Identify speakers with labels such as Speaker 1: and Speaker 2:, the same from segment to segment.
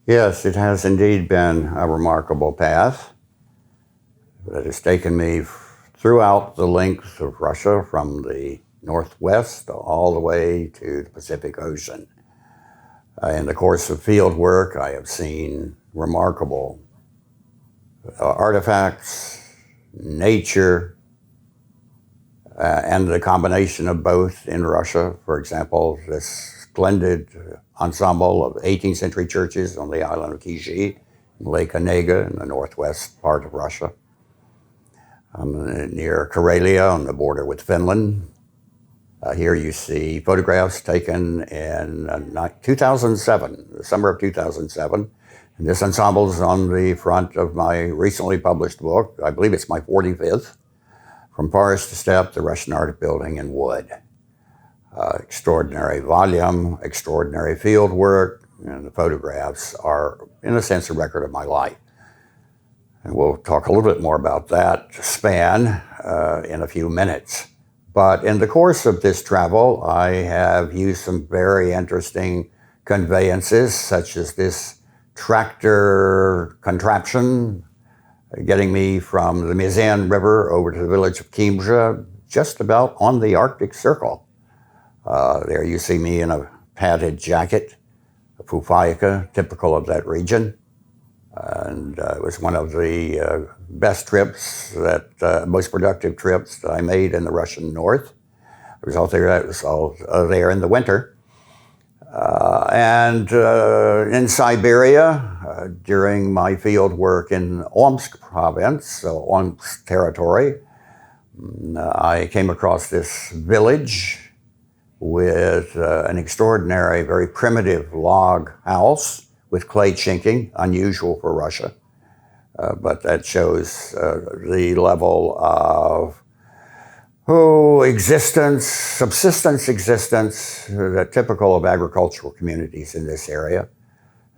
Speaker 1: Yes, it has indeed been a remarkable path that has taken me throughout the length of Russia from the northwest all the way to the Pacific Ocean. In the course of field work, I have seen remarkable artifacts, nature, and the combination of both in Russia. For example, this splendid ensemble of 18th century churches on the island of Kizhi, Lake Onega in the northwest part of Russia. Near Karelia on the border with Finland. Here you see photographs taken in 2007, the summer of 2007. And this ensemble is on the front of my recently published book. I believe it's my 45th. From Forest to Steppe, the Russian Art Building in Wood. Extraordinary volume, extraordinary field work, and the photographs are, in a sense, a record of my life. And we'll talk a little bit more about that span in a few minutes. But in the course of this travel, I have used some very interesting conveyances, such as this tractor contraption, getting me from the Mizan River over to the village of Kimja, just about on the Arctic Circle. There you see me in a padded jacket, a fufayka, typical of that region. And it was one of the best trips, most productive trips that I made in the Russian north. I was all there in the winter. And in Siberia, during my field work in Omsk province, Omsk territory, I came across this village with an extraordinary, very primitive log house with clay chinking, unusual for Russia. But that shows the level of subsistence existence, typical of agricultural communities in this area.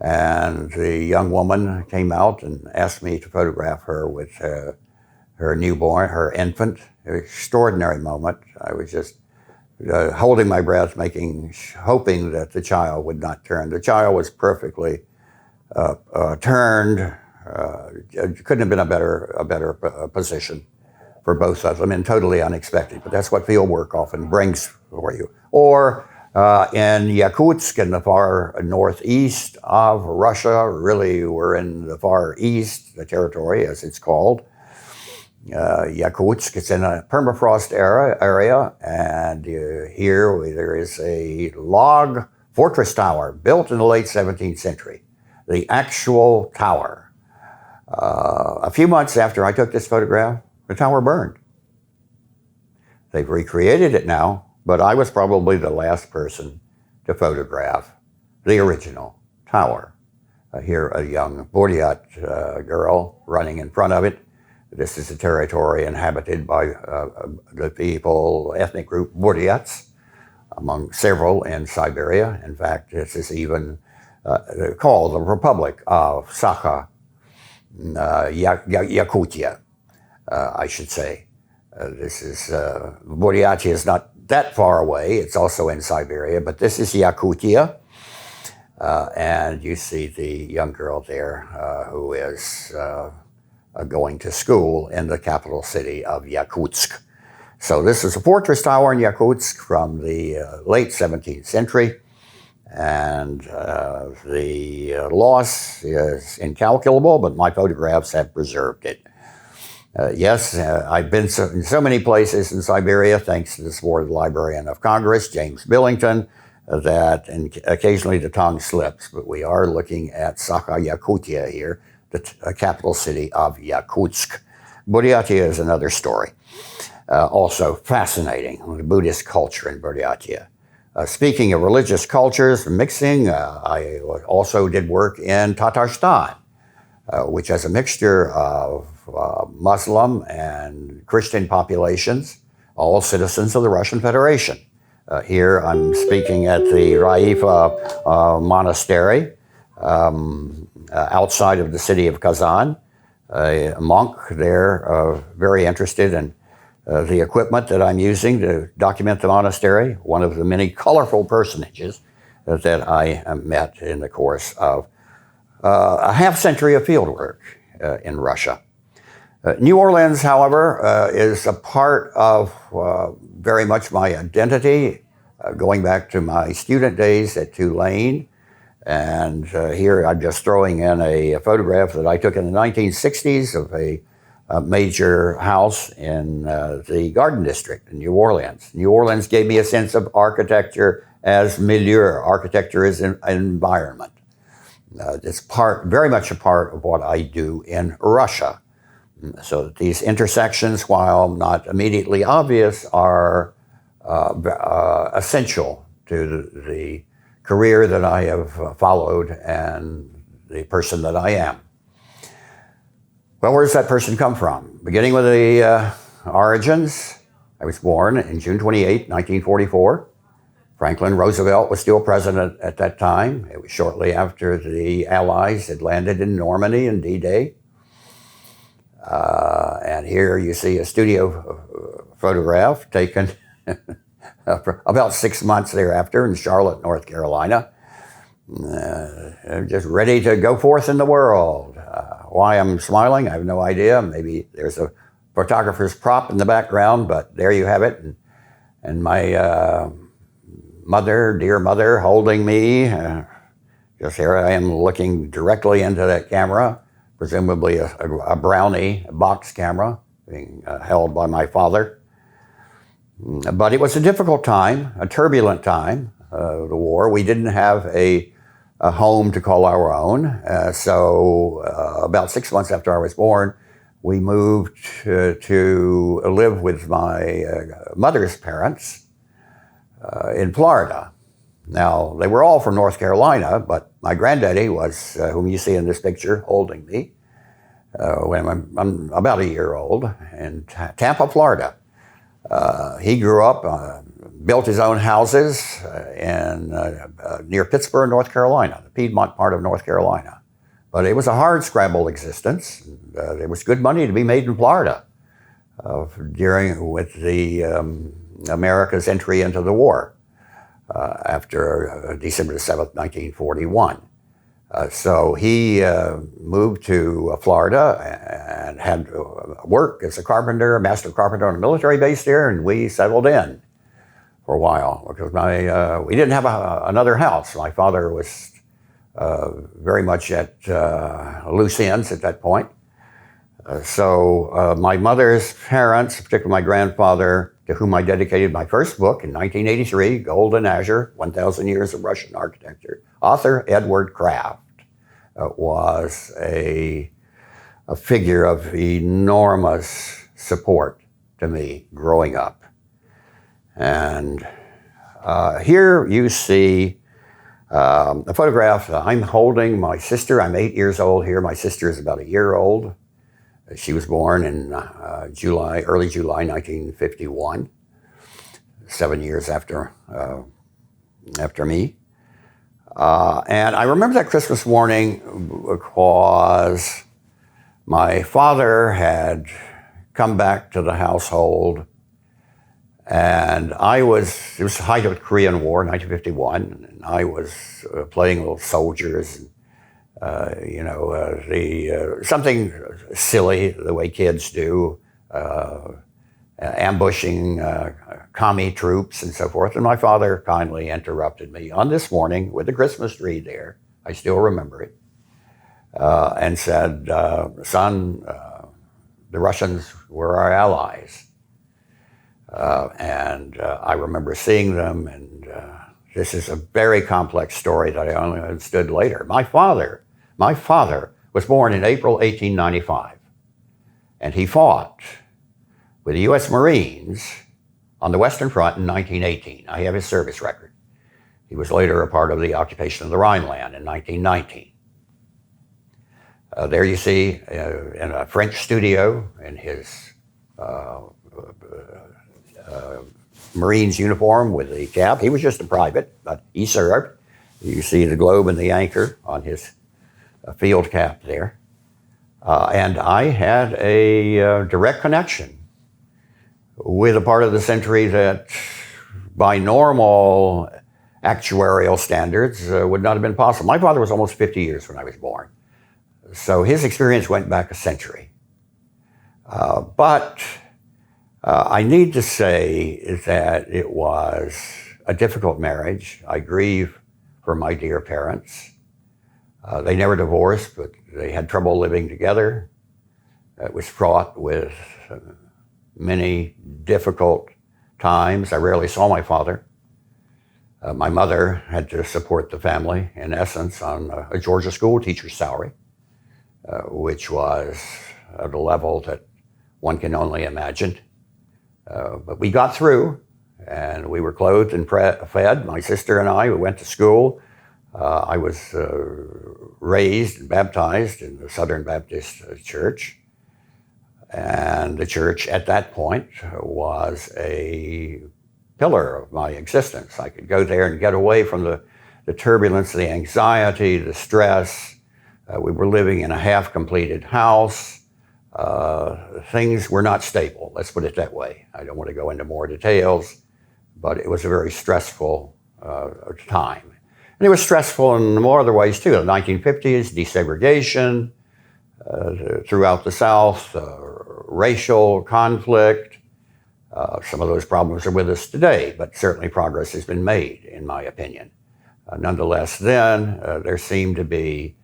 Speaker 1: And the young woman came out and asked me to photograph her with her newborn, her infant. An extraordinary moment. I was just holding my breath, hoping that the child would not turn. The child was perfectly turned. It couldn't have been a better position for both of them, and totally unexpected. But that's what field work often brings for you. Or in Yakutsk, in the far northeast of Russia, really we're in the far east, the territory as it's called. Yakutsk, it's in a permafrost area, and here there is a log fortress tower built in the late 17th century. The actual tower. A few months after I took this photograph, the tower burned. They've recreated it now, but I was probably the last person to photograph the original tower. Here, a young Buryat girl running in front of it. This is a territory inhabited by the people, ethnic group Buryats, among several in Siberia. In fact, this is even called the Republic of Sakha Yakutia, I should say. Buryatia is not that far away. It's also in Siberia, but this is Yakutia. And you see the young girl there who is going to school in the capital city of Yakutsk. So this is a fortress tower in Yakutsk from the late 17th century. And the loss is incalculable, but my photographs have preserved it. Yes, I've been in so many places in Siberia, thanks to the support of the Librarian of Congress, James Billington, that occasionally the tongue slips. But we are looking at Sakha Yakutia here, the capital city of Yakutsk. Buryatia is another story. Also fascinating, the Buddhist culture in Buryatia. Speaking of religious cultures, mixing, I also did work in Tatarstan, which has a mixture of Muslim and Christian populations, all citizens of the Russian Federation. Here I'm speaking at the Raifa Monastery outside of the city of Kazan. A monk there, very interested in the equipment that I'm using to document the monastery, one of the many colorful personages that I met in the course of a half century of fieldwork in Russia. New Orleans, however, is a part of very much my identity, going back to my student days at Tulane. And here I'm just throwing in a photograph that I took in the 1960s of a major house in the Garden District in New Orleans. New Orleans gave me a sense of architecture as milieu. Architecture is an environment. It's very much a part of what I do in Russia. So that these intersections, while not immediately obvious, are essential to the career that I have followed and the person that I am. Well, where does that person come from? Beginning with the origins, I was born in June 28, 1944. Franklin Roosevelt was still president at that time. It was shortly after the Allies had landed in Normandy in D-Day. And here you see a studio photograph taken about 6 months thereafter in Charlotte, North Carolina. Just ready to go forth in the world. Why I'm smiling, I have no idea. Maybe there's a photographer's prop in the background, but there you have it. And my mother, dear mother, holding me. Just here I am looking directly into that camera, presumably a Brownie box camera being held by my father. But it was a difficult time, a turbulent time, the war. We didn't have a home to call our own. So about 6 months after I was born, we moved to live with my mother's parents in Florida. Now, they were all from North Carolina, but my granddaddy was, whom you see in this picture, holding me when I'm about a year old in Tampa, Florida. He grew up, built his own houses near Pittsburgh, North Carolina, the Piedmont part of North Carolina. But it was a hard scramble existence. There was good money to be made in Florida with the America's entry into the war after December 7th, 1941. So he moved to Florida and had work as a carpenter, a master carpenter on a military base there, and we settled in for a while because we didn't have another house. My father was very much at loose ends at that point. So my mother's parents, particularly my grandfather, to whom I dedicated my first book in 1983, Gold and Azure, 1,000 Years of Russian Architecture, author Edward Kraft was a figure of enormous support to me growing up. And here you see a photograph. I'm holding my sister. I'm 8 years old here. My sister is about a year old. She was born in early July 1951, 7 years after me. And I remember that Christmas morning because my father had come back to the household, and it was the height of the Korean War, 1951, and I was playing little soldiers, something silly the way kids do, ambushing commie troops and so forth. And my father kindly interrupted me on this morning with the Christmas tree there, I still remember it, and said, son, the Russians were our allies. And I remember seeing them, and this is a very complex story that I only understood later. My father was born in April 1895, and he fought with the U.S. Marines on the Western Front in 1918. I have his service record. He was later a part of the occupation of the Rhineland in 1919. There you see in a French studio in his Marines uniform with the cap. He was just a private, but he served. You see the globe and the anchor on his field cap there. And I had a direct connection with a part of the century that by normal actuarial standards would not have been possible. My father was almost 50 years when I was born, so his experience went back a century. But I need to say that it was a difficult marriage. I grieve for my dear parents. They never divorced, but they had trouble living together. It was fraught with many difficult times. I rarely saw my father. My mother had to support the family, in essence, on a Georgia school teacher's salary, which was at a level that one can only imagine. But we got through, and we were clothed and fed. My sister and I, we went to school. I was raised and baptized in the Southern Baptist Church. And the church at that point was a pillar of my existence. I could go there and get away from the turbulence, the anxiety, the stress. We were living in a half-completed house. Things were not stable, let's put it that way. I don't want to go into more details, but it was a very stressful time. And it was stressful in more other ways too. The 1950s, desegregation throughout the South, racial conflict. Some of those problems are with us today, but certainly progress has been made, in my opinion. Nonetheless, then, there seemed to be,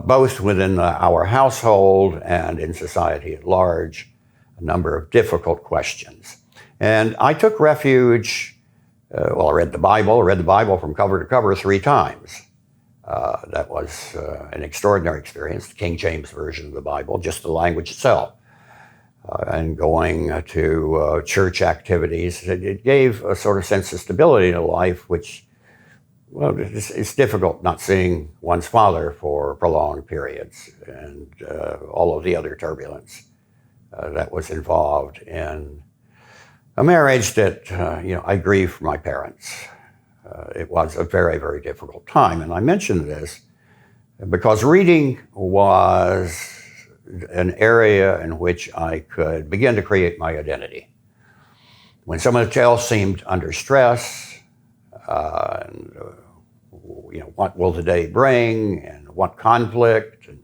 Speaker 1: both within our household and in society at large, a number of difficult questions. And I took refuge, I read the Bible from cover to cover 3 times. That was an extraordinary experience, the King James Version of the Bible, just the language itself. And going to church activities, it gave a sort of sense of stability to life, which, well, it's difficult not seeing one's father for prolonged periods, and all of the other turbulence that was involved in a marriage that, I grieve for my parents. It was a very, very difficult time. And I mention this because reading was an area in which I could begin to create my identity. When someone else seemed under stress, what will the day bring, and what conflict, and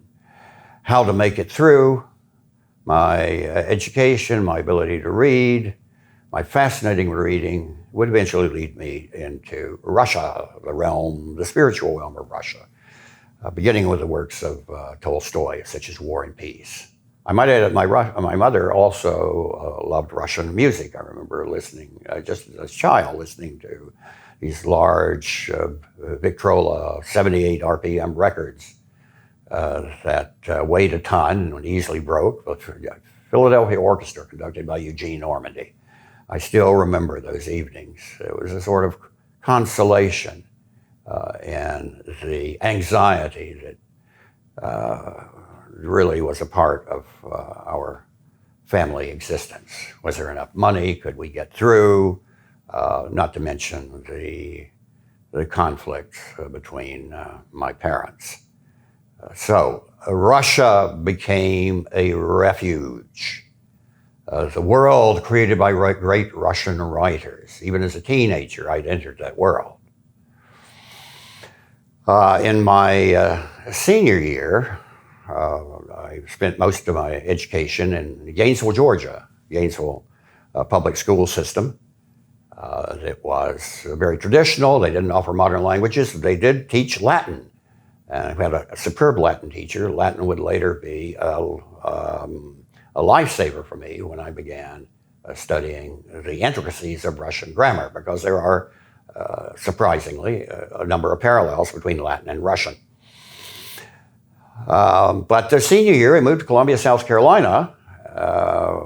Speaker 1: how to make it through, my education, my ability to read, my fascinating reading would eventually lead me into Russia, the spiritual realm of Russia, beginning with the works of Tolstoy, such as War and Peace. I might add that my mother also loved Russian music. I remember listening, just as a child, listening to these large Victrola 78 RPM records that weighed a ton and easily broke. Philadelphia Orchestra, conducted by Eugene Normandy. I still remember those evenings. It was a sort of consolation and the anxiety that really was a part of our family existence. Was there enough money? Could we get through? Not to mention the conflict between my parents. So Russia became a refuge. The world created by great Russian writers. Even as a teenager, I'd entered that world. In my senior year, I spent most of my education in Gainesville, Georgia, Gainesville public school system. It was very traditional. They didn't offer modern languages. They did teach Latin. And we had a superb Latin teacher. Latin would later be a lifesaver for me when I began studying the intricacies of Russian grammar, because there are, surprisingly, a number of parallels between Latin and Russian. But the senior year, I moved to Columbia, South Carolina,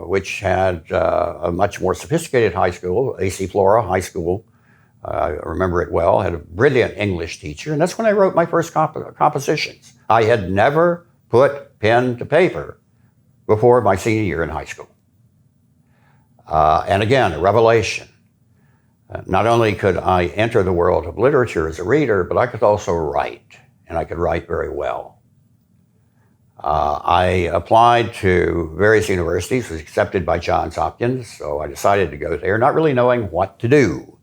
Speaker 1: which had a much more sophisticated high school, A.C. Flora High School. I remember it well. Had a brilliant English teacher, and that's when I wrote my first compositions. I had never put pen to paper before my senior year in high school. And again, a revelation. Not only could I enter the world of literature as a reader, but I could also write, and I could write very well. I applied to various universities, was accepted by Johns Hopkins, so I decided to go there, not really knowing what to do.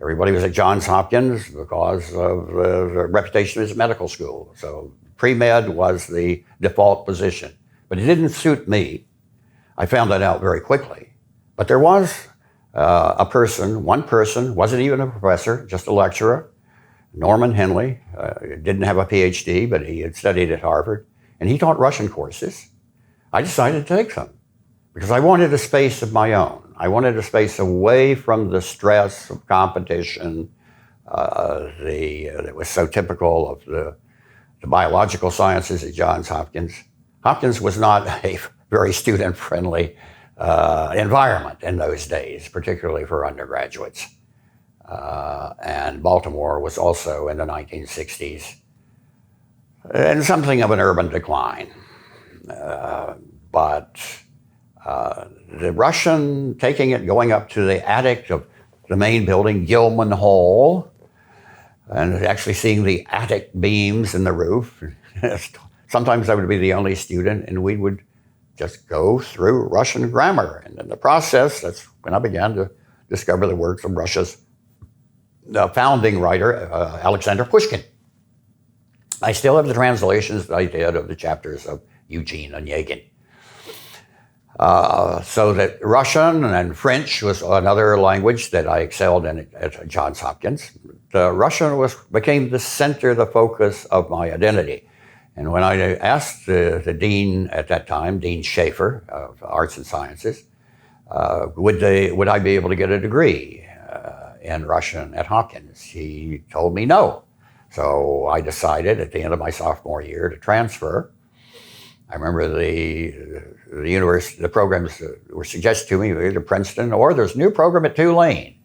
Speaker 1: Everybody was at Johns Hopkins because of the reputation of his medical school. So pre-med was the default position. But it didn't suit me. I found that out very quickly. But there was one person, wasn't even a professor, just a lecturer, Norman Henley, didn't have a PhD, but he had studied at Harvard, and he taught Russian courses. I decided to take them because I wanted a space of my own. I wanted a space away from the stress of competition that was so typical of the biological sciences at Johns Hopkins. Hopkins was not a very student-friendly environment in those days, particularly for undergraduates. And Baltimore was also in the 1960s in something of an urban decline. But the Russian taking it, going up to the attic of the main building, Gilman Hall, and actually seeing the attic beams in the roof. Sometimes I would be the only student, and we would just go through Russian grammar. And in the process, that's when I began to discover the works of Russia's founding writer, Alexander Pushkin. I still have the translations that I did of the chapters of Eugene Onegin. So that Russian and French was another language that I excelled in at Johns Hopkins. Russian became the center, the focus of my identity. And when I asked the dean at that time, Dean Schaefer of Arts and Sciences, would I be able to get a degree in Russian at Hopkins, he told me no. So I decided at the end of my sophomore year to transfer. I remember the programs that were suggested to me were either Princeton or there's a new program at Tulane.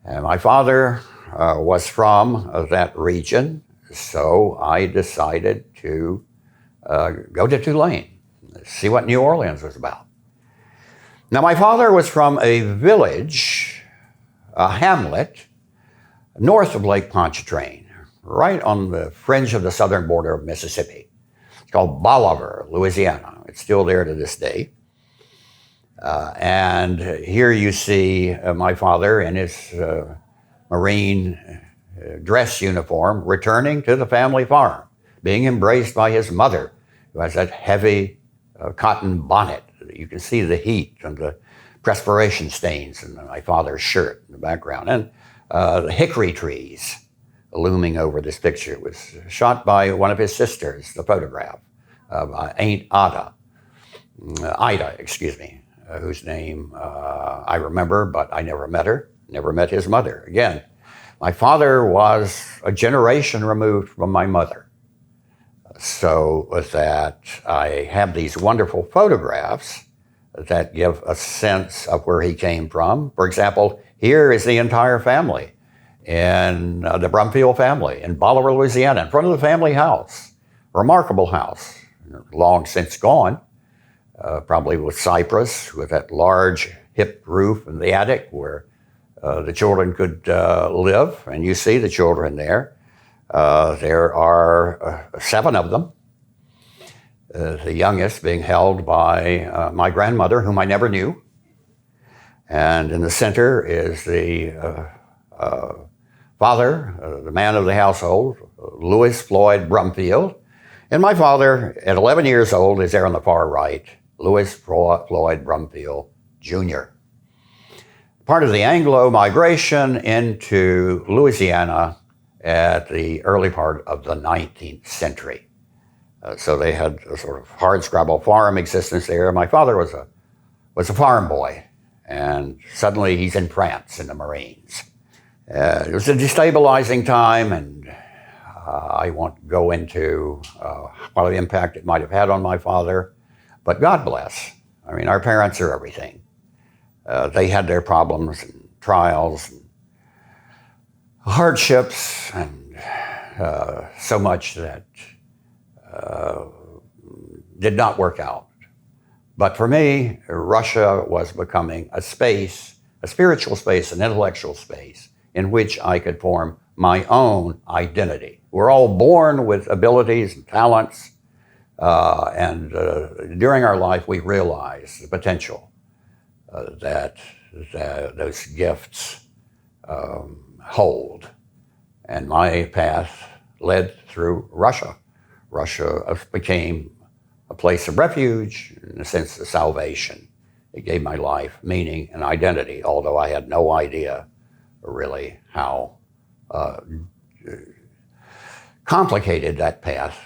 Speaker 1: And my father was from that region, so I decided to go to Tulane, see what New Orleans was about. Now, my father was from a village, a hamlet, north of Lake Pontchartrain, right on the fringe of the southern border of Mississippi. It's called Bolivar, Louisiana. It's still there to this day. And here you see my father in his Marine dress uniform returning to the family farm, being embraced by his mother, who has that heavy cotton bonnet. You can see the heat and the perspiration stains in my father's shirt in the background. And the hickory trees looming over this picture. It was shot by one of his sisters, the photograph of Aunt Ida, whose name I remember, but I never met her, never met his mother. Again, my father was a generation removed from my mother. So that I have these wonderful photographs that give a sense of where he came from. For example, here is the entire family in the Brumfield family in Bolivar, Louisiana, in front of the family house. Remarkable house, long since gone, probably with cypress, with that large hip roof in the attic where the children could live. And you see the children there. There are 7 of them, the youngest being held by my grandmother, whom I never knew. And in the center is the father, the man of the household, Louis Floyd Brumfield. And my father, at 11 years old, is there on the far right, Louis Floyd Brumfield, Jr. Part of the Anglo migration into Louisiana at the early part of the 19th century. So they had a sort of hardscrabble farm existence there. My father was a farm boy, and suddenly he's in France in the Marines. It was a destabilizing time, and I won't go into what impact it might have had on my father, but God bless. I mean, our parents are everything. They had their problems and trials and hardships, and so much that did not work out. But for me, Russia was becoming a space, a spiritual space, an intellectual space in which I could form my own identity. We're all born with abilities and talents, and during our life we realize the potential that those gifts hold. And my path led through Russia. Russia became a place of refuge, in a sense of salvation. It gave my life meaning and identity, although I had no idea really how complicated that path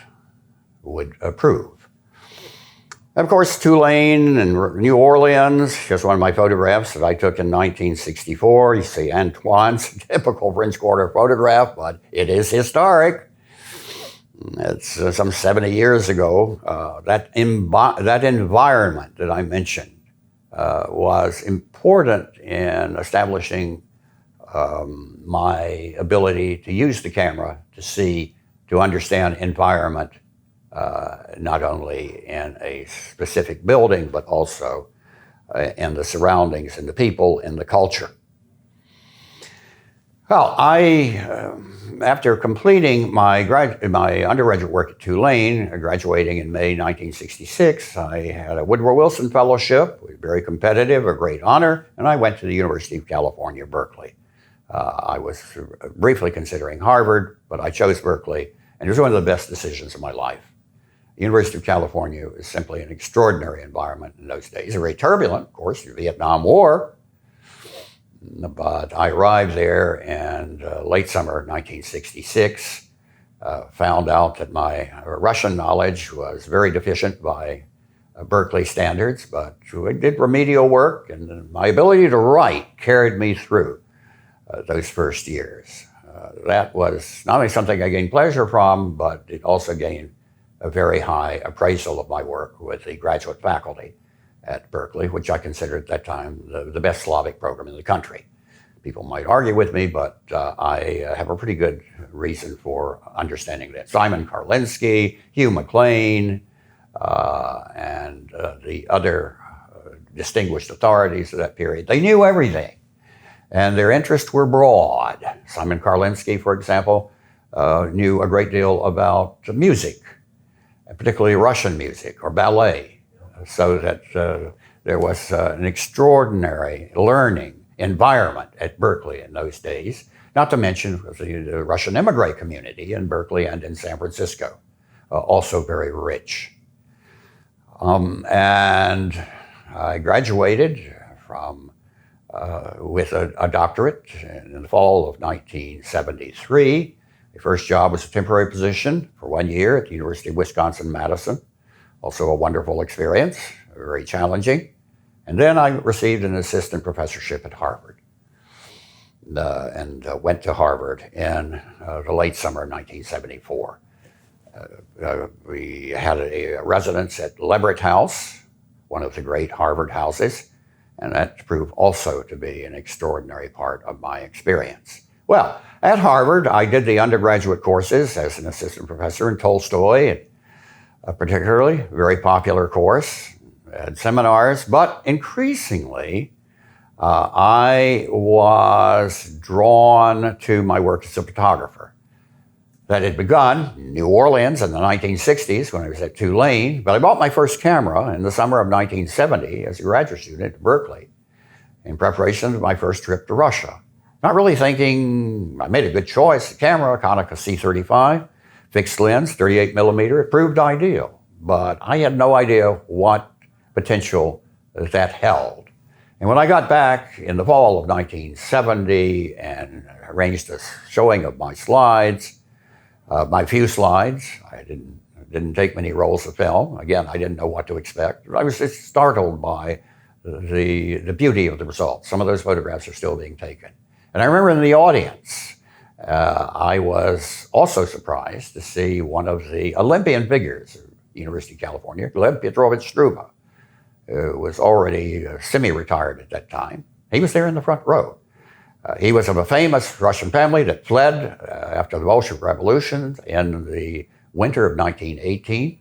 Speaker 1: would prove. And of course, Tulane and New Orleans, here's one of my photographs that I took in 1964. You see Antoine's typical French Quarter photograph, but it is historic. It's some 70 years ago. That environment that I mentioned was important in establishing my ability to use the camera to see, to understand environment, not only in a specific building, but also in the surroundings and the people and the culture. Well, after completing my undergraduate work at Tulane, graduating in May 1966, I had a Woodrow Wilson Fellowship. It was very competitive, a great honor, and I went to the University of California, Berkeley. I was briefly considering Harvard, but I chose Berkeley, and it was one of the best decisions of my life. The University of California was simply an extraordinary environment in those days. Very turbulent, of course, the Vietnam War. But I arrived there in late summer of 1966, found out that my Russian knowledge was very deficient by Berkeley standards, but I did remedial work, and my ability to write carried me through those first years. That was not only something I gained pleasure from, but it also gained a very high appraisal of my work with the graduate faculty at Berkeley, which I considered at that time the best Slavic program in the country. People might argue with me, but I have a pretty good reason for understanding that. Simon Karlinsky, Hugh McLean, and the other distinguished authorities of that period, they knew everything, and their interests were broad. Simon Karlinsky, for example, knew a great deal about music, and particularly Russian music or ballet, so that there was an extraordinary learning environment at Berkeley in those days, not to mention the Russian immigrant community in Berkeley and in San Francisco, also very rich. And I graduated with a doctorate in the fall of 1973. The first job was a temporary position for 1 year at the University of Wisconsin-Madison. Also a wonderful experience, very challenging. And then I received an assistant professorship at Harvard and went to Harvard in the late summer of 1974. We had a residence at Leverett House, one of the great Harvard houses, and that proved also to be an extraordinary part of my experience. Well, at Harvard, I did the undergraduate courses as an assistant professor in Tolstoy, particularly, a very popular course, had seminars, but increasingly, I was drawn to my work as a photographer. That had begun in New Orleans in the 1960s when I was at Tulane, but I bought my first camera in the summer of 1970 as a graduate student at Berkeley in preparation for my first trip to Russia. Not really thinking, I made a good choice, a camera, a Konica C35, fixed lens, 38 millimeter, it proved ideal, but I had no idea what potential that held. And when I got back in the fall of 1970 and arranged a showing of my slides, my few slides, I didn't take many rolls of film. Again, I didn't know what to expect. I was just startled by the beauty of the results. Some of those photographs are still being taken. And I remember in the audience, I was also surprised to see one of the Olympian figures of the University of California, Gleb Petrovich Struba, who was already semi-retired at that time. He was there in the front row. He was of a famous Russian family that fled after the Bolshevik Revolution in the winter of 1918,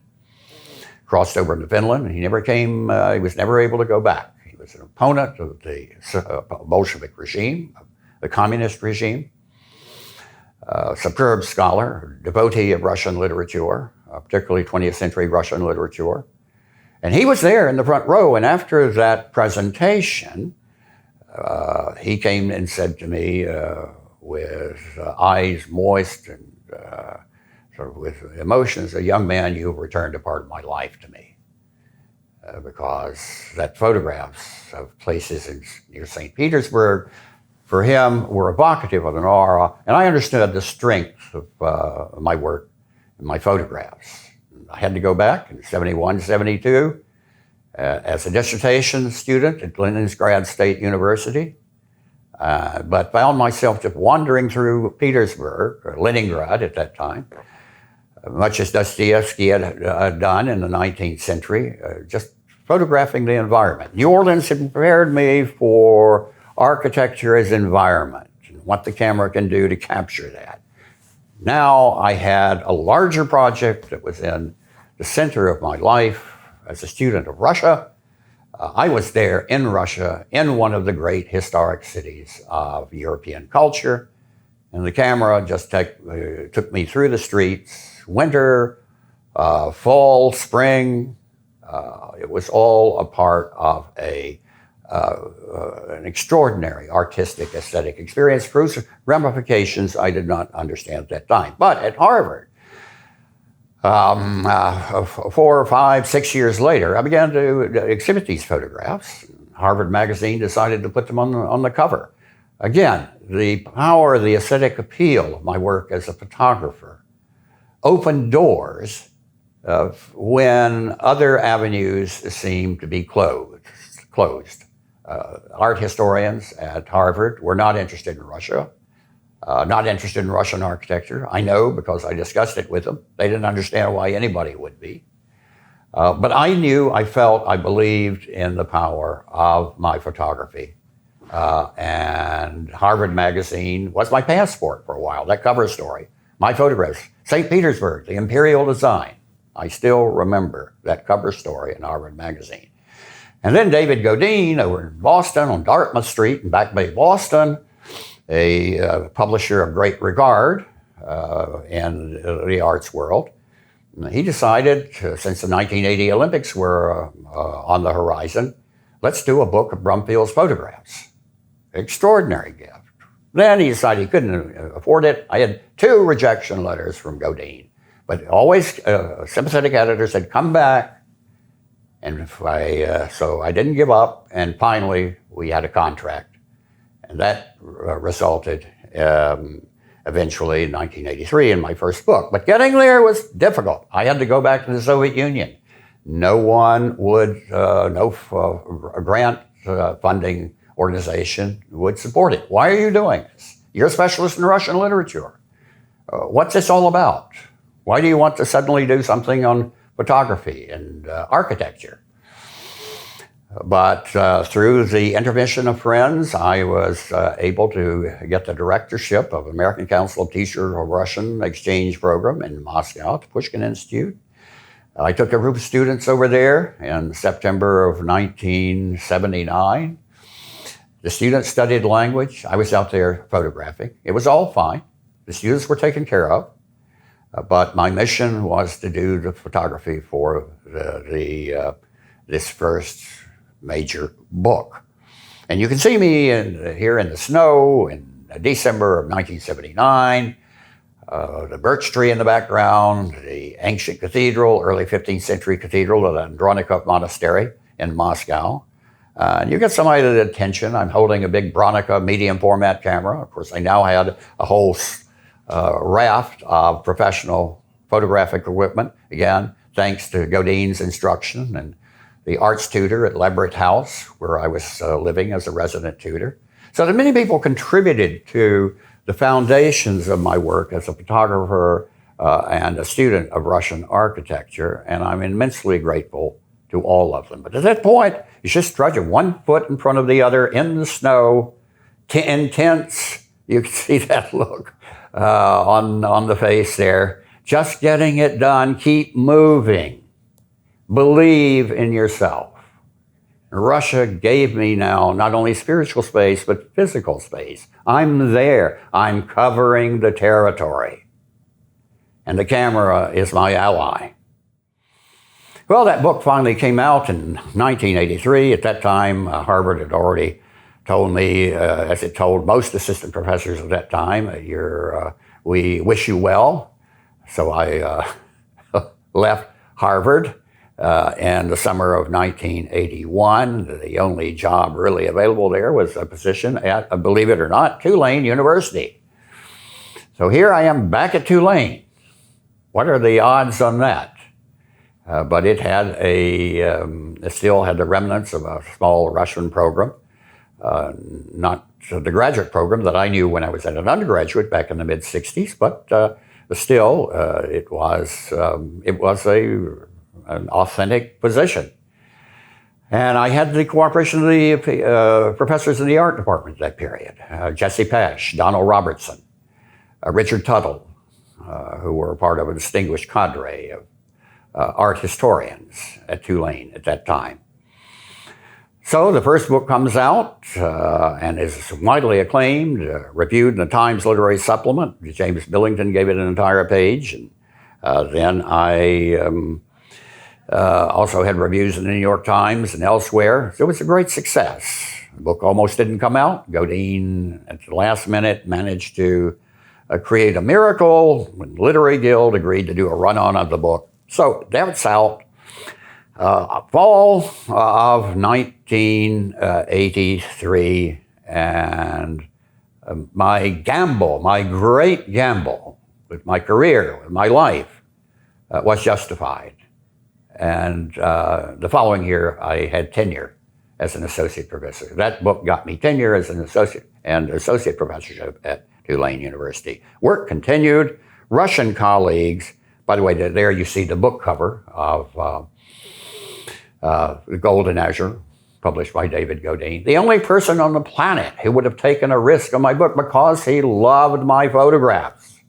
Speaker 1: crossed over into Finland, and he was never able to go back. He was an opponent of the Bolshevik regime, the communist regime, superb scholar, devotee of Russian literature, particularly 20th century Russian literature. And he was there in the front row, and after that presentation, he came and said to me, with eyes moist and sort of with emotions, a young man, you've returned a part of my life to me. Because that photographs of places near St. Petersburg, for him, were evocative of an aura, and I understood the strength of my work and my photographs. I had to go back in 71, 72 as a dissertation student at Leningrad State University, but found myself just wandering through Petersburg, or Leningrad at that time, much as Dostoevsky had done in the 19th century, just photographing the environment. New Orleans had prepared me for architecture as environment, and what the camera can do to capture that. Now I had a larger project that was in the center of my life as a student of Russia. I was there in Russia, in one of the great historic cities of European culture, and the camera just took me through the streets, winter, fall, spring. It was all a part of an extraordinary artistic aesthetic experience, whose ramifications I did not understand at that time. But at Harvard, 4, 5, 6 years later, I began to exhibit these photographs. Harvard Magazine decided to put them on the cover. Again, the power, the aesthetic appeal of my work as a photographer opened doors when other avenues seemed to be closed. Art historians at Harvard were not interested in Russia, not interested in Russian architecture. I know because I discussed it with them. They didn't understand why anybody would be. But I knew, I felt, I believed in the power of my photography. And Harvard Magazine was my passport for a while, that cover story. My photographs, St. Petersburg, the imperial design. I still remember that cover story in Harvard Magazine. And then David Godine over in Boston on Dartmouth Street in Back Bay, Boston, a publisher of great regard in the arts world. He decided, since the 1980 Olympics were on the horizon, let's do a book of Brumfield's photographs. Extraordinary gift. Then he decided he couldn't afford it. I had 2 rejection letters from Godine. But always sympathetic editors had come back, and so I didn't give up, and finally we had a contract. And that resulted eventually in 1983 in my first book. But getting there was difficult. I had to go back to the Soviet Union. No one would, no grant funding organization would support it. Why are you doing this? You're a specialist in Russian literature. What's this all about? Why do you want to suddenly do something on photography and architecture? But through the intervention of friends, I was able to get the directorship of American Council of Teachers of Russian exchange program in Moscow at the Pushkin Institute. I took a group of students over there in September of 1979. The students studied language. I was out there photographing. It was all fine. The students were taken care of. But my mission was to do the photography for this first major book. And you can see me here in the snow in December of 1979, the birch tree in the background, the ancient cathedral, early 15th century cathedral of the Andronikov Monastery in Moscow. And you get some of the attention. I'm holding a big Bronica medium format camera. Of course, I now had a whole raft of professional photographic equipment, again, thanks to Godine's instruction and the arts tutor at Leverett House, where I was living as a resident tutor. So that many people contributed to the foundations of my work as a photographer and a student of Russian architecture, and I'm immensely grateful to all of them. But at that point, it's just trudging 1 foot in front of the other in the snow, intense. You can see that look on the face there. Just getting it done. Keep moving. Believe in yourself. Russia gave me now not only spiritual space, but physical space. I'm there. I'm covering the territory. And the camera is my ally. Well, that book finally came out in 1983. At that time, Harvard had already told me, as it told most assistant professors at that time, we wish you well. So I left Harvard in the summer of 1981. The only job really available there was a position at, believe it or not, Tulane University. So here I am back at Tulane. What are the odds on that? But it had it still had the remnants of a small Russian program, not the graduate program that I knew when I was an undergraduate back in the mid-'60s, but still it was an authentic position. And I had the cooperation of the professors in the art department at that period, Jesse Pesch, Donald Robertson, Richard Tuttle, who were part of a distinguished cadre of art historians at Tulane at that time. So the first book comes out and is widely acclaimed, reviewed in the Times Literary Supplement. James Billington gave it an entire page. And then I also had reviews in the New York Times and elsewhere. So it was a great success. The book almost didn't come out. Godine, at the last minute, managed to create a miracle when the Literary Guild agreed to do a run-on of the book. So that's out. Fall of 1983, and my great gamble with my career, with my life, was justified. And the following year, I had tenure as an associate professor. That book got me tenure as an associate professorship at Tulane University. Work continued. Russian colleagues, by the way, there you see the book cover of The Golden Azure, published by David Godine. The only person on the planet who would have taken a risk on my book because he loved my photographs.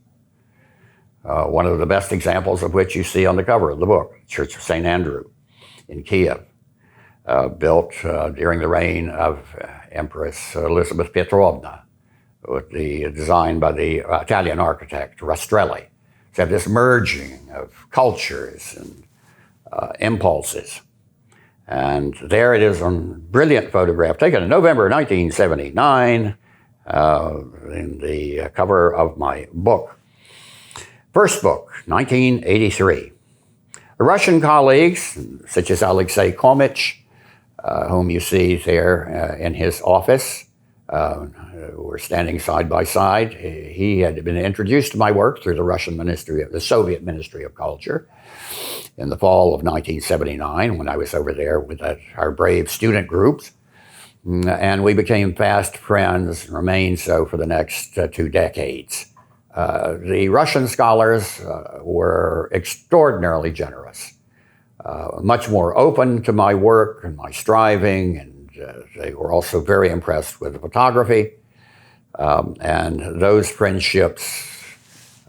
Speaker 1: One of the best examples of which you see on the cover of the book, Church of St. Andrew in Kiev, built during the reign of Empress Elizabeth Petrovna, designed by the Italian architect Rastrelli. So you have this merging of cultures and impulses. And there it is on brilliant photograph taken in November 1979 in the cover of my book. First book, 1983. The Russian colleagues, such as Alexei Homage, whom you see there in his office, were standing side by side. He had been introduced to my work through the Soviet Ministry of Culture in the fall of 1979 when I was over there with our brave student groups. And we became fast friends and remained so for the next 2 decades. The Russian scholars were extraordinarily generous, much more open to my work and my striving, and they were also very impressed with the photography. And those friendships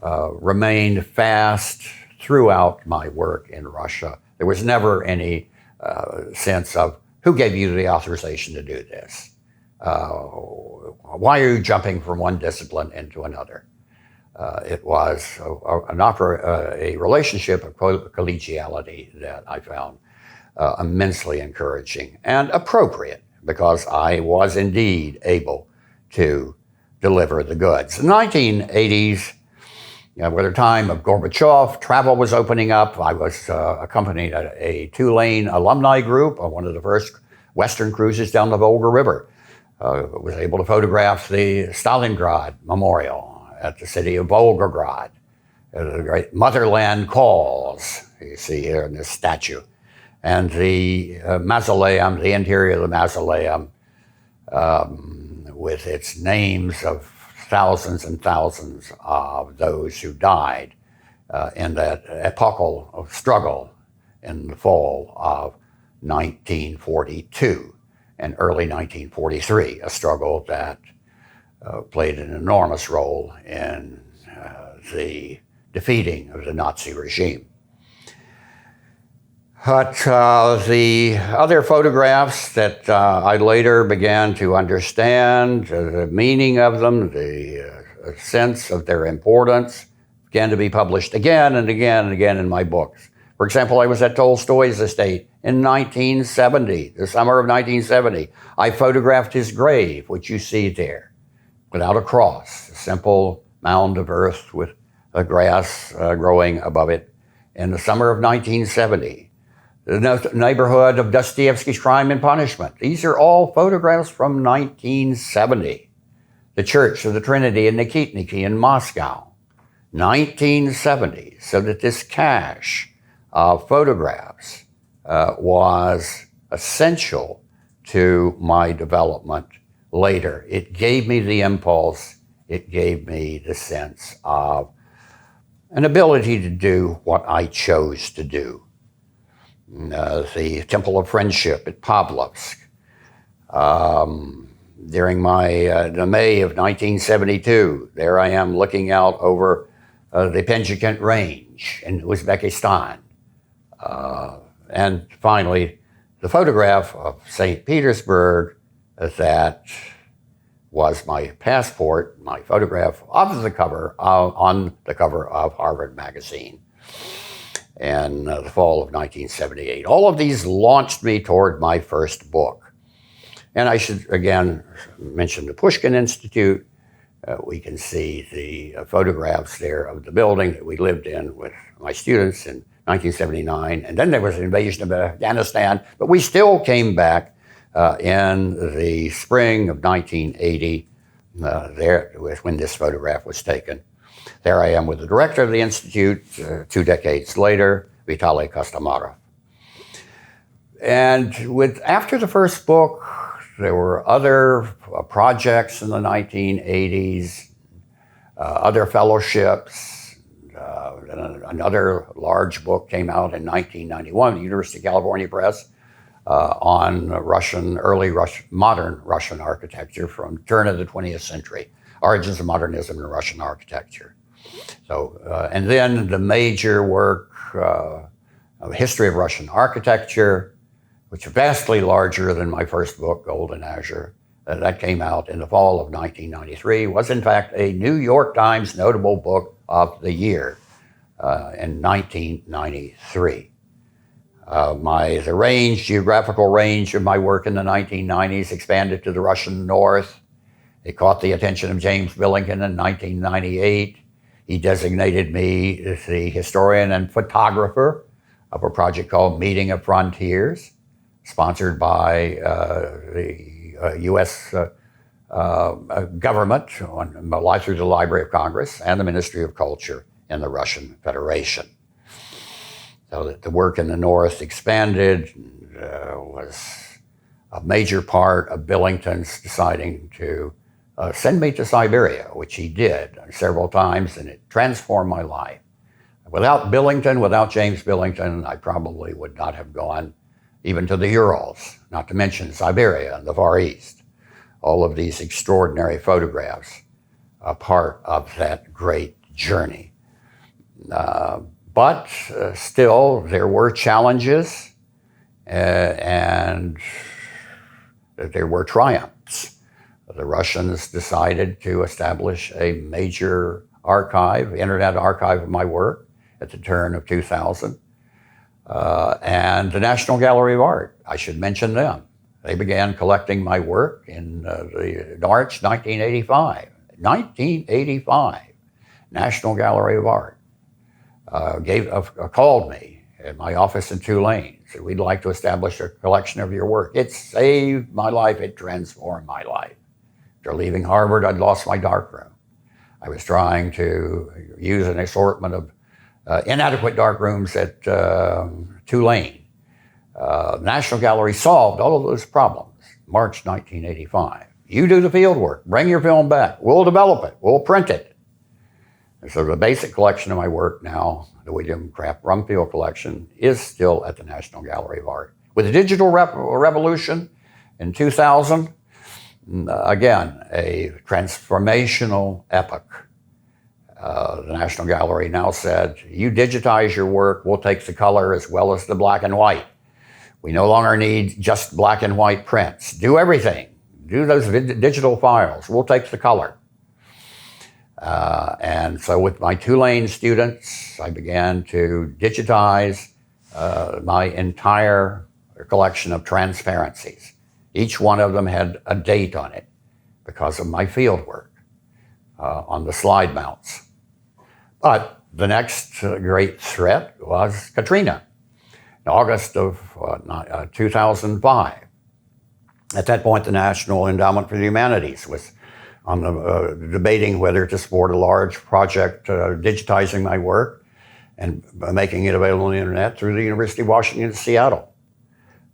Speaker 1: remained fast throughout my work in Russia. There was never any sense of, who gave you the authorization to do this? Why are you jumping from one discipline into another? It was a relationship of collegiality that I found immensely encouraging and appropriate, because I was indeed able to deliver the goods. The 1980s, were the time of Gorbachev. Travel was opening up. I was accompanied at a Tulane alumni group on one of the first Western cruises down the Volga River. Was able to photograph the Stalingrad Memorial at the city of Volgograd. The great Motherland Calls, you see here in this statue. And the mausoleum, the interior of the mausoleum, with its names of thousands and thousands of those who died in that epochal struggle in the fall of 1942 and early 1943, a struggle that played an enormous role in the defeating of the Nazi regime. But the other photographs that I later began to understand, the meaning of them, the sense of their importance, began to be published again and again and again in my books. For example, I was at Tolstoy's estate in 1970, the summer of 1970. I photographed his grave, which you see there, without a cross, a simple mound of earth with a grass growing above it in the summer of 1970. The neighborhood of Dostoevsky's Crime and Punishment. These are all photographs from 1970. The Church of the Trinity in Nikitniki in Moscow, 1970. So that this cache of photographs was essential to my development later. It gave me the impulse. It gave me the sense of an ability to do what I chose to do. The Temple of Friendship at Pavlovsk. During the May of 1972, there I am looking out over the Penjikent Range in Uzbekistan. And finally, the photograph of St. Petersburg that was my passport, my photograph of the cover, on the cover of Harvard Magazine in the fall of 1978. All of these launched me toward my first book. And I should, again, mention the Pushkin Institute. We can see the photographs there of the building that we lived in with my students in 1979. And then there was an invasion of Afghanistan, but we still came back in the spring of 1980. There was when this photograph was taken. There I am with the director of the Institute 2 decades later, Vitaly Kostomarov. And after the first book, there were other projects in the 1980s, other fellowships. Another large book came out in 1991, the University of California Press, on modern Russian architecture from turn of the 20th century, origins of modernism in Russian architecture. So, and then the major work of history of Russian architecture, which is vastly larger than my first book, Gold and Azure. That came out in the fall of 1993, was in fact a New York Times notable book of the year in 1993. The geographical range of my work in the 1990s expanded to the Russian north. It caught the attention of James Billington in 1998. He designated me as the historian and photographer of a project called Meeting of Frontiers, sponsored by the U.S. government through the Library of Congress and the Ministry of Culture in the Russian Federation. So that the work in the North expanded, was a major part of Billington's deciding to send me to Siberia, which he did several times, and it transformed my life. Without Billington, without James Billington, I probably would not have gone even to the Urals, not to mention Siberia and the Far East. All of these extraordinary photographs are part of that great journey. But still, there were challenges and there were triumphs. The Russians decided to establish a major archive, internet archive of my work at the turn of 2000. And the National Gallery of Art, I should mention them. They began collecting my work in March 1985. 1985, National Gallery of Art called me at my office in Tulane. Said, we'd like to establish a collection of your work. It saved my life. It transformed my life. After leaving Harvard, I'd lost my darkroom. I was trying to use an assortment of inadequate darkrooms at Tulane. National Gallery solved all of those problems. March 1985. You do the field work. Bring your film back. We'll develop it. We'll print it. And so the basic collection of my work now, the William Kraft Brumfield collection, is still at the National Gallery of Art. With the digital revolution in 2000, again, a transformational epoch. The National Gallery now said, you digitize your work, we'll take the color as well as the black and white. We no longer need just black and white prints. Do everything. Do those digital files. We'll take the color. And so with my Tulane students, I began to digitize my entire collection of transparencies. Each one of them had a date on it because of my field work on the slide mounts. But the next great threat was Katrina in August of 2005. At that point, the National Endowment for the Humanities was on the debating whether to support a large project digitizing my work and making it available on the internet through the University of Washington in Seattle.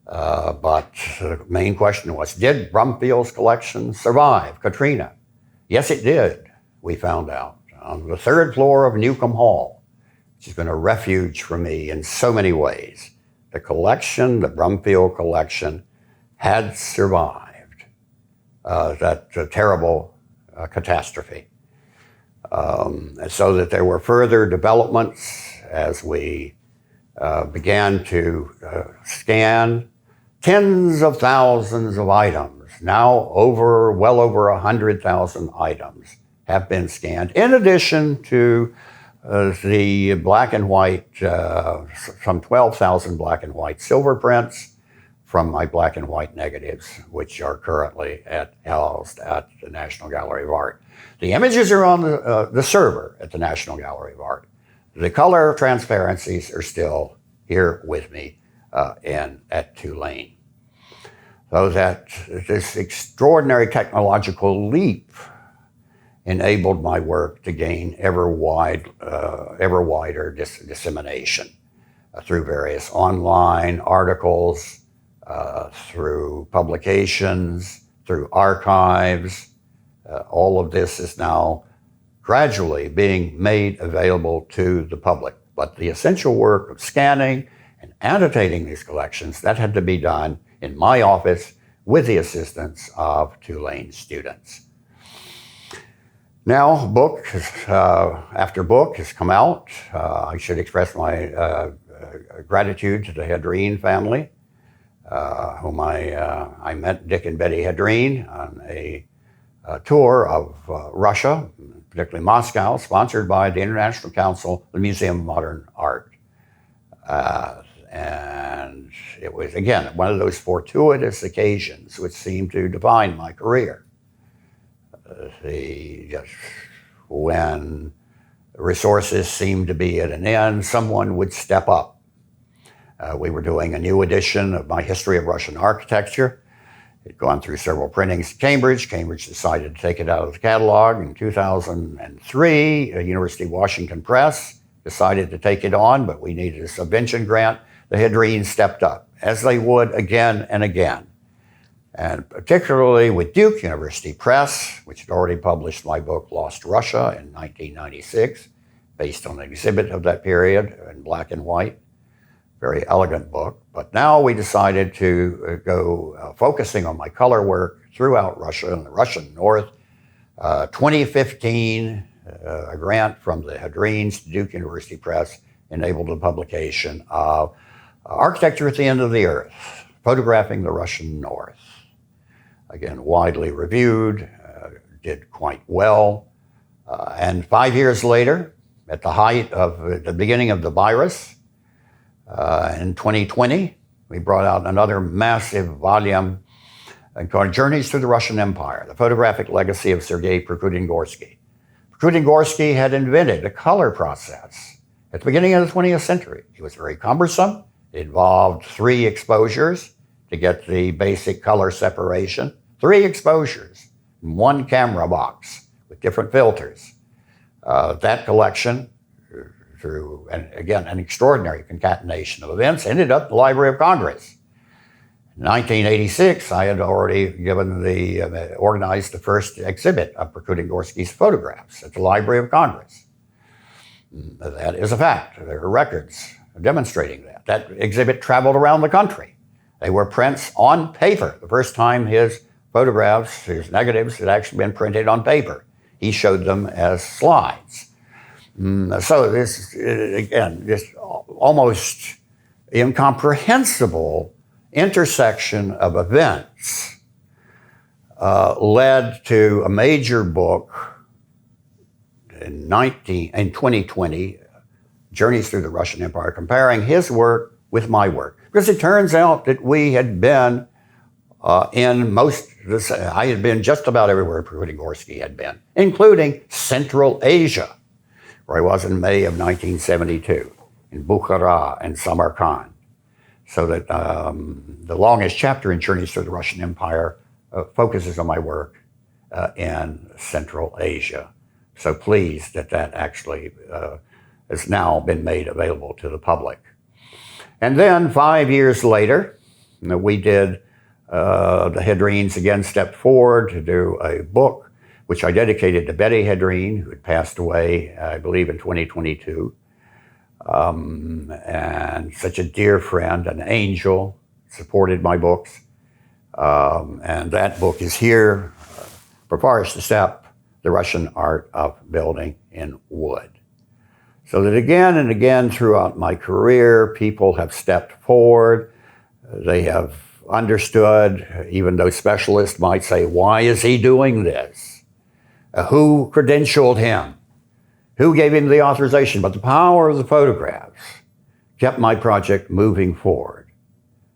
Speaker 1: But the main question was, did Brumfield's collection survive Katrina? Yes, it did, we found out. On the 3rd floor of Newcomb Hall, which has been a refuge for me in so many ways, the collection, the Brumfield collection, had survived that terrible catastrophe. So that there were further developments as we began to scan tens of thousands of items. Now well over 100,000 items have been scanned, in addition to the black and white, some 12,000 black and white silver prints from my black and white negatives, which are currently housed at the National Gallery of Art. The images are on the server at the National Gallery of Art. The color transparencies are still here with me at Tulane. So that this extraordinary technological leap enabled my work to gain ever wider dissemination through various online articles, through publications, through archives. All of this is now gradually being made available to the public. But the essential work of scanning and annotating these collections, that had to be done in my office with the assistance of Tulane students. Now, book after book has come out. I should express my gratitude to the Hedreen family, whom I met Dick and Betty Hedreen on a tour of Russia, particularly Moscow, sponsored by the International Council, the Museum of Modern Art. And it was, again, one of those fortuitous occasions which seemed to define my career. When resources seemed to be at an end, someone would step up. We were doing a new edition of my History of Russian Architecture. It'd gone through several printings at Cambridge. Cambridge decided to take it out of the catalog. In 2003, University of Washington Press decided to take it on, but we needed a subvention grant. The Hedreen stepped up, as they would again and again. And particularly with Duke University Press, which had already published my book, Lost Russia, in 1996, based on an exhibit of that period in black and white. Very elegant book. But now we decided to go focusing on my color work throughout Russia and the Russian North. 2015, a grant from the Hedreens to Duke University Press enabled the publication of Architecture at the End of the Earth, Photographing the Russian North. Again, widely reviewed, did quite well. And 5 years later, at the height of the beginning of the virus, in 2020, we brought out another massive volume called Journeys Through the Russian Empire, the photographic legacy of Sergei Prokudin-Gorsky. Prokudin-Gorsky had invented a color process at the beginning of the 20th century. It was very cumbersome. It involved 3 exposures to get the basic color separation. 3 exposures in 1 camera box with different filters. That collection, through, and again, an extraordinary concatenation of events, ended up in the Library of Congress. In 1986, I had already organized the first exhibit of Prokudin-Gorsky's photographs at the Library of Congress. That is a fact. There are records demonstrating that. That exhibit traveled around the country. They were prints on paper. The first time his photographs, his negatives, had actually been printed on paper. He showed them as slides. So this, again, this almost incomprehensible intersection of events led to a major book in 2020, Journeys Through the Russian Empire, comparing his work with my work. Because it turns out that we had been I had been just about everywhere Prigozhin had been, including Central Asia, where I was in May of 1972, in Bukhara and Samarkand. So that the longest chapter in Journeys Through the Russian Empire focuses on my work in Central Asia. So pleased that that actually has now been made available to the public. And then 5 years later, we did the Hedrines again stepped forward to do a book, which I dedicated to Betty Hedrine, who had passed away, I believe, in 2022. And such a dear friend, an angel, supported my books. And that book is here, Forest to Step, The Russian Art of Building in Wood. So that again and again throughout my career, people have stepped forward. They have understood, even though specialists might say, why is he doing this? Who credentialed him? Who gave him the authorization? But the power of the photographs kept my project moving forward.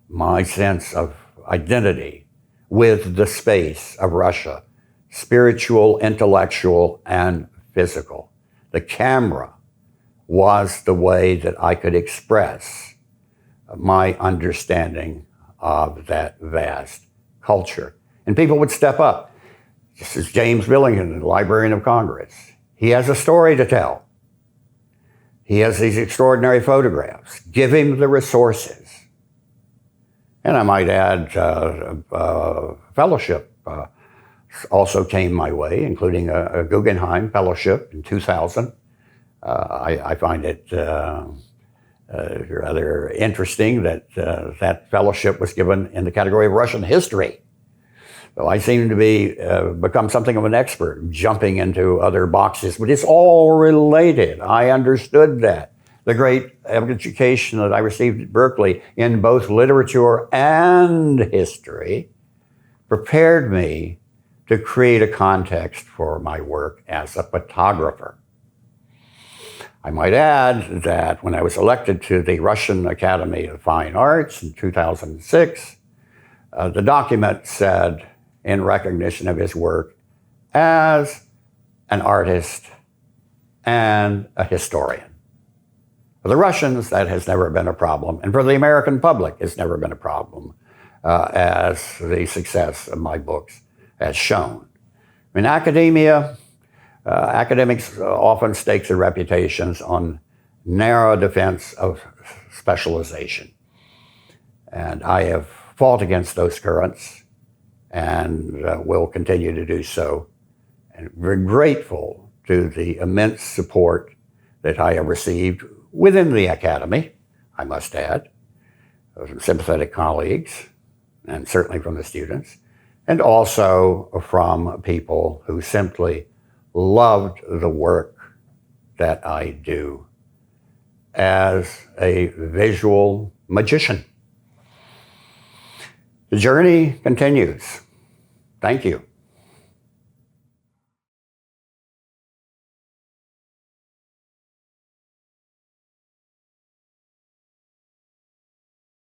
Speaker 1: My sense of identity with the space of Russia, spiritual, intellectual, and physical. The camera was the way that I could express my understanding of that vast culture. And people would step up. This is James Billington, the Librarian of Congress. He has a story to tell. He has these extraordinary photographs. Give him the resources. And I might add, fellowship also came my way, including a Guggenheim Fellowship in 2000. I find it rather interesting that that fellowship was given in the category of Russian history. So I seem to be become something of an expert, jumping into other boxes, but it's all related. I understood that. The great education that I received at Berkeley in both literature and history prepared me to create a context for my work as a photographer. I might add that when I was elected to the Russian Academy of Fine Arts in 2006, the document said, in recognition of his work as an artist and a historian. For the Russians, that has never been a problem, and for the American public, it's never been a problem, as the success of my books has shown. In academia, academics often stake their reputations on narrow defense of specialization. And I have fought against those currents and will continue to do so. And we're grateful to the immense support that I have received within the Academy, I must add, from sympathetic colleagues, and certainly from the students, and also from people who simply loved the work that I do as a visual magician. The journey continues. Thank you.